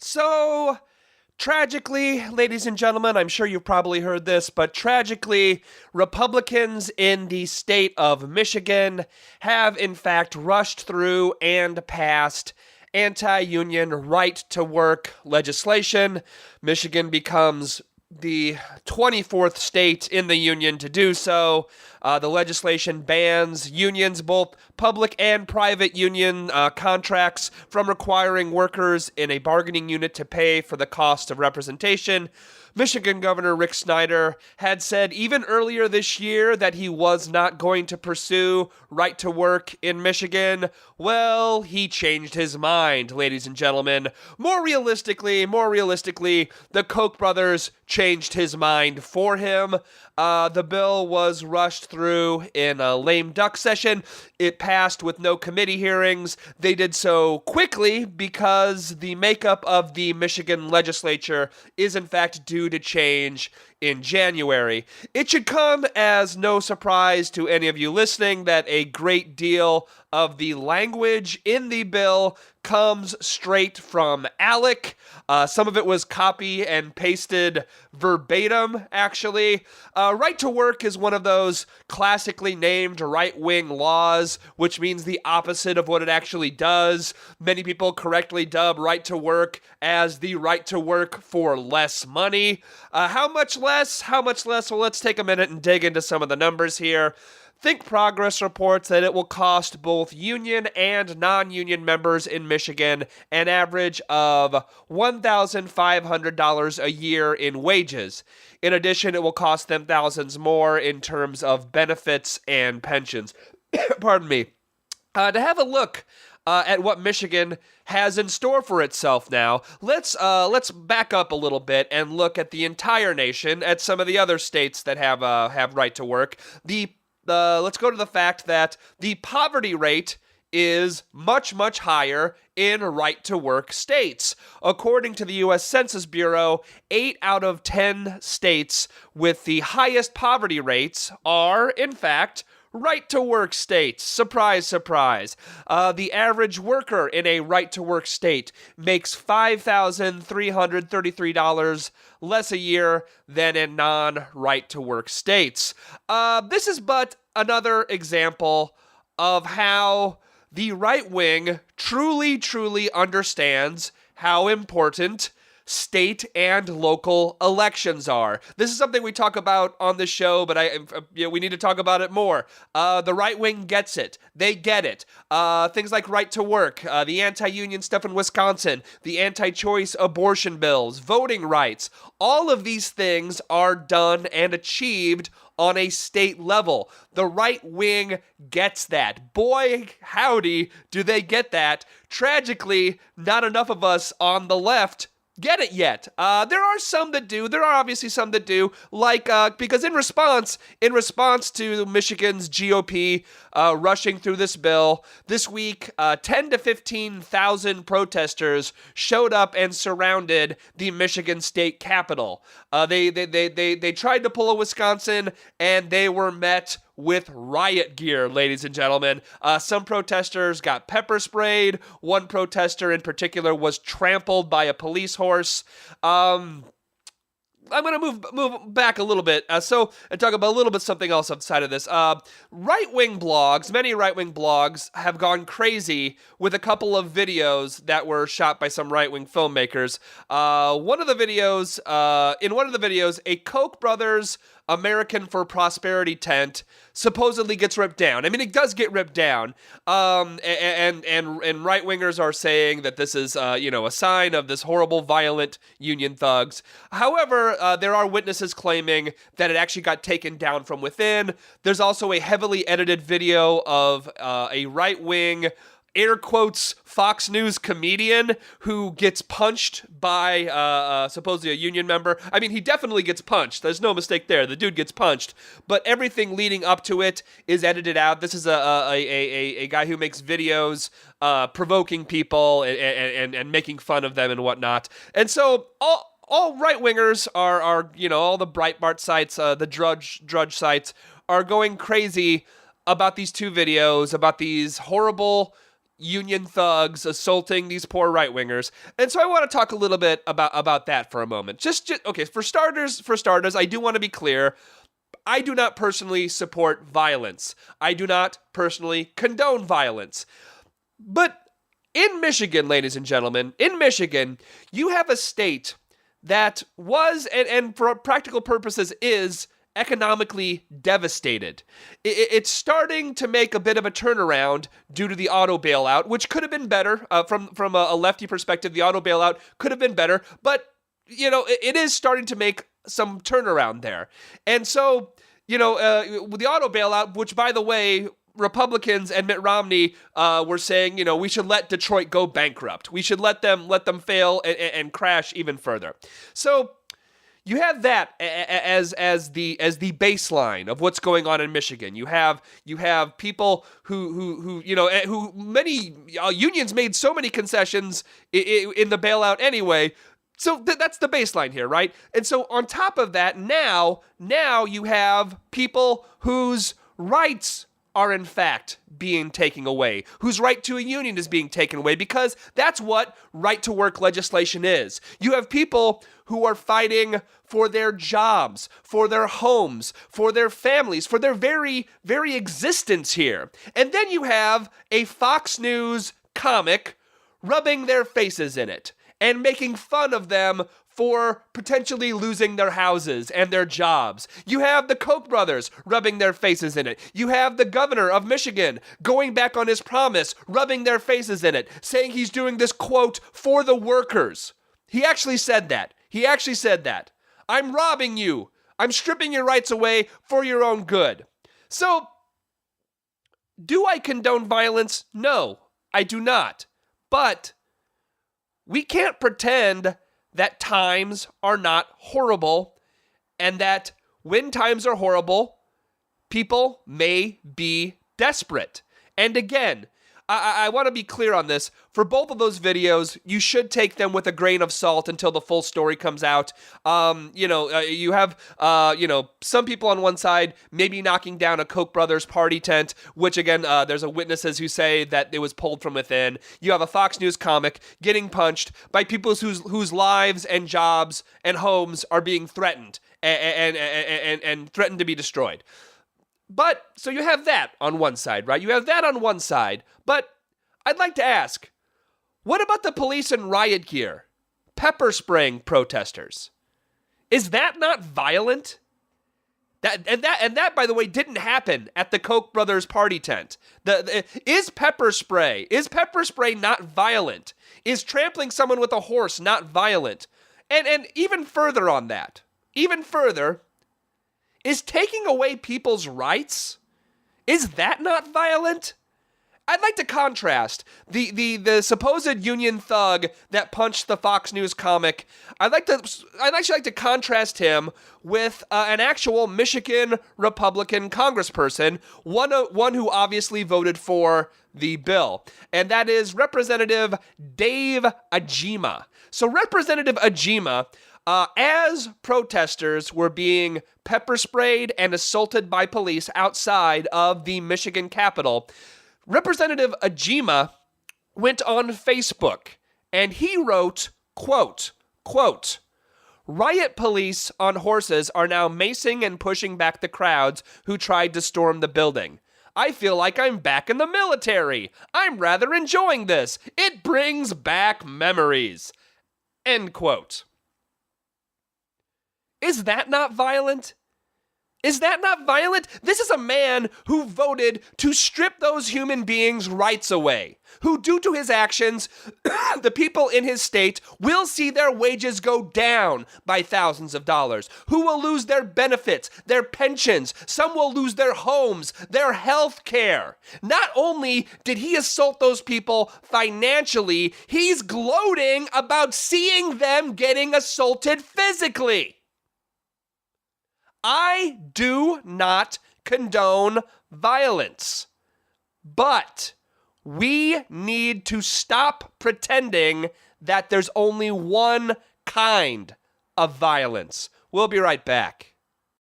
So, tragically, ladies and gentlemen, I'm sure you've probably heard this, but tragically, Republicans in the state of Michigan have in fact rushed through and passed anti-union right-to-work legislation. Michigan becomes the 24th state in the union to do so. The legislation bans unions, both public and private union contracts, from requiring workers in a bargaining unit to pay for the cost of representation. Michigan Governor Rick Snyder had said even earlier this year that he was not going to pursue right to work in Michigan. Well, he changed his mind, ladies and gentlemen. More realistically, the Koch brothers changed his mind for him. The bill was rushed through in a lame duck session. It passed with no committee hearings. They did so quickly because the makeup of the Michigan legislature is in fact due to change in January. It should come as no surprise to any of you listening that a great deal of the language in the bill comes straight from ALEC. Some of it was copy and pasted verbatim, actually. Right to work is one of those classically named right-wing laws, which means the opposite of what it actually does. Many people correctly dub right to work as the right to work for less money. How much less? How much less? Well, let's take a minute and dig into some of the numbers here. Think Progress reports that it will cost both union and non-union members in Michigan an average of $1,500 a year in wages. In addition, it will cost them thousands more in terms of benefits and pensions. Pardon me. To have a look at what Michigan has in store for itself now, let's back up a little bit and look at the entire nation, at some of the other states that have right to work. Let's go to the fact that the poverty rate is much, much higher in right-to-work states. According to the U.S. Census Bureau, 8 out of 10 states with the highest poverty rates are, in fact, right-to-work states. Surprise, surprise. The average worker in a right-to-work state makes $5,333 less a year than in non-right-to-work states. This is but another example of how the right wing truly, truly understands how important state and local elections are. This is something we talk about on the show, but we need to talk about it more. The right wing gets it. They get it. Things like right to work, the anti-union stuff in Wisconsin, the anti-choice abortion bills, voting rights. All of these things are done and achieved on a state level. The right wing gets that. Boy, howdy, do they get that. Tragically, not enough of us on the left get it yet. There are some that do. There are obviously some that do, like because in response to Michigan's GOP rushing through this bill this week, 10 to 15,000 protesters showed up and surrounded the Michigan State Capitol. They tried to pull a Wisconsin, and they were met with riot gear, ladies and gentlemen. Some protesters got pepper sprayed. One protester in particular was trampled by a police horse. I'm going to move back a little bit and talk about a little bit something else outside of this. Right-wing blogs, many right-wing blogs have gone crazy with a couple of videos that were shot by some right-wing filmmakers. In one of the videos, a Koch brothers American for Prosperity tent supposedly gets ripped down. I mean, it does get ripped down. And right-wingers are saying that this is, a sign of this horrible, violent union thugs. However, there are witnesses claiming that it actually got taken down from within. There's also a heavily edited video of a right-wing, air quotes, Fox News comedian who gets punched by supposedly a union member. I mean, he definitely gets punched. There's no mistake there. The dude gets punched. But everything leading up to it is edited out. This is a guy who makes videos provoking people and making fun of them and whatnot. And so all right-wingers are all the Breitbart sites, the Drudge sites, are going crazy about these two videos, about these horrible union thugs assaulting these poor right-wingers. And so I want to talk a little bit about that for a moment. Just okay, for starters, I do want to be clear. I do not personally support violence. I do not personally condone violence. But in Michigan, ladies and gentlemen, in Michigan, you have a state that was, and for practical purposes is, economically devastated. It's starting to make a bit of a turnaround due to the auto bailout, which could have been better. From a lefty perspective, the auto bailout could have been better, but it is starting to make some turnaround there. And so, with the auto bailout, which, by the way, Republicans and Mitt Romney were saying, we should let Detroit go bankrupt. We should let them fail and crash even further. So you have that as the baseline of what's going on in Michigan. You have people who many unions made so many concessions in the bailout anyway. So that's the baseline here, right? And so on top of that, now you have people whose rights are in fact being taken away, whose right to a union is being taken away, because that's what right-to-work legislation is. You have people who are fighting for their jobs, for their homes, for their families, for their very, very existence here. And then you have a Fox News comic rubbing their faces in it and making fun of them for potentially losing their houses and their jobs. You have the Koch brothers rubbing their faces in it. You have the governor of Michigan going back on his promise, rubbing their faces in it, saying he's doing this, quote, for the workers. He actually said that. I'm robbing you. I'm stripping your rights away for your own good. So, do I condone violence? No, I do not. But we can't pretend that times are not horrible, and that when times are horrible, people may be desperate. And again, I want to be clear on this. For both of those videos, you should take them with a grain of salt until the full story comes out. You have, some people on one side maybe knocking down a Koch brothers party tent, which again, there's a witnesses who say that it was pulled from within. You have a Fox News comic getting punched by people whose lives and jobs and homes are being threatened and threatened to be destroyed. But, so you have that on one side, right? You have that on one side. But I'd like to ask, what about the police in riot gear, pepper spraying protesters? Is that not violent? That, by the way, didn't happen at the Koch brothers party tent. Is pepper spray not violent? Is trampling someone with a horse not violent? And even further on that, is taking away people's rights? Is that not violent? I'd like to contrast the supposed union thug that punched the Fox News comic. I'd actually like to contrast him with an actual Michigan Republican congressperson, one who obviously voted for the bill, and that is Representative Dave Agema. So Representative Agema, as protesters were being pepper sprayed and assaulted by police outside of the Michigan Capitol, Representative Agema went on Facebook and he wrote, quote, "Riot police on horses are now macing and pushing back the crowds who tried to storm the building. I feel like I'm back in the military. I'm rather enjoying this. It brings back memories." End quote. Is that not violent? Is that not violent? This is a man who voted to strip those human beings' rights away, who, due to his actions, the people in his state will see their wages go down by thousands of dollars, who will lose their benefits, their pensions, some will lose their homes, their health care. Not only did he assault those people financially, he's gloating about seeing them getting assaulted physically. I do not condone violence, but we need to stop pretending that there's only one kind of violence. We'll be right back.